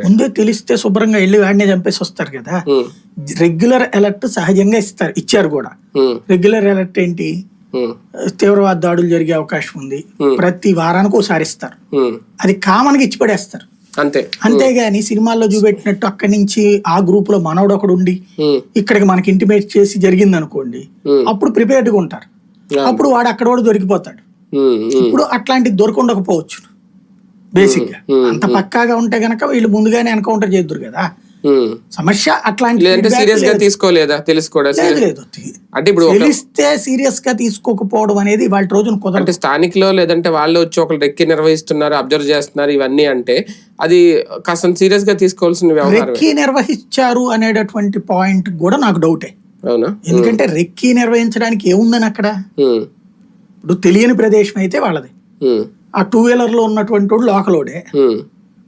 ముందే తెలిస్తే శుభ్రంగా వెళ్ళి వాడినే చంపేసి వస్తారు కదా. రెగ్యులర్ అలర్ట్ సహజంగా ఇచ్చారు కూడా. రెగ్యులర్ అలర్ట్ ఏంటి, తీవ్రవాద దాడులు జరిగే అవకాశం ఉంది, ప్రతి వారానికి ఒకసారి ఇస్తారు. అది కామన్ గా ఇచ్చి పడేస్తారు అంతే. అంతేగాని సినిమాల్లో చూపెట్టినట్టు అక్కడి నుంచి ఆ గ్రూప్ లో మనోడు ఒకడు ఉండి ఇక్కడికి మనకి ఇంటిమేట్ చేసి జరిగింది అనుకోండి, అప్పుడు ప్రిపేర్డ్ గా ఉంటారు. అప్పుడు వాడు అక్కడ కూడా దొరికిపోతాడు. ఇప్పుడు అట్లాంటిది దొరకుండకపోవచ్చు బేసిక్ గా. అంత పక్కాగా ఉంటే గనక వీళ్ళు ముందుగానే ఎన్కౌంటర్ చేద్దరు కదా. సమస్య అట్లాంటి తెలిస్తే సీరియస్ గా తీసుకోకపోవడం అనేది వాళ్ళ రోజున కుదరదు. స్థానికులు లేదంటే వాళ్ళు వచ్చి ఒకరు రెక్కి నిర్వహిస్తున్నారు, అబ్జర్వ్ చేస్తున్నారు ఇవన్నీ అంటే అది కాస్త సీరియస్ గా తీసుకోవాల్సిన వ్యవహారం. రెక్కి నిర్వహించారు అనేటటువంటి పాయింట్ కూడా నాకు డౌటే. అవునా? ఎందుకంటే రెక్కి నిర్వహించడానికి ఏముందని అక్కడ. ఇప్పుడు తెలియని ప్రదేశం అయితే వాళ్ళది, ఆ 2 వీలర్ లో ఉన్నటువంటి వాడు లోకలోడే.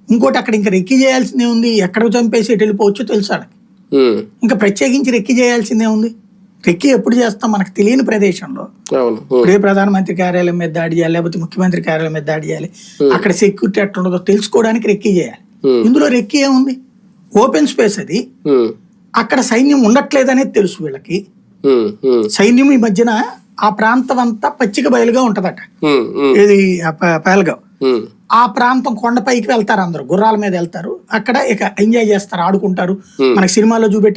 ఇంకోటి అక్కడ ఇంకా రెక్కి చేయాల్సిందే ఉంది, ఎక్కడ చంపేసి వెళ్ళిపోవచ్చో తెలుసు వాళ్ళకి. ఇంకా ప్రత్యేకించి రెక్కి చేయాల్సిందే ఉంది. రెక్కి ఎప్పుడు చేస్తాం మనకు తెలియని ప్రదేశంలో. ఇప్పుడే ప్రధానమంత్రి కార్యాలయం మీద దాడి చేయాలి, లేకపోతే ముఖ్యమంత్రి కార్యాలయం మీద దాడి చేయాలి, అక్కడ సెక్యూరిటీ ఎట్లా ఉండదో తెలుసుకోవడానికి రెక్కి చేయాలి. ఇందులో రెక్కి ఏముంది, ఓపెన్ స్పేస్ అది. అక్కడ సైన్యం ఉండట్లేదనేది తెలుసు వీళ్ళకి. సైన్యం ఈ మధ్యన ఆ ప్రాంతం అంతా పచ్చిక బయలుగా ఉంటదట. ఇది పహల్గావ్. ఆ ప్రాంతం కొండపైకి వెళ్తారు, అందరూ గుర్రాల మీద వెళ్తారు, అక్కడ ఇక ఎంజాయ్ చేస్తారు, ఆడుకుంటారు. మనకి సినిమాలో చూపెట్టి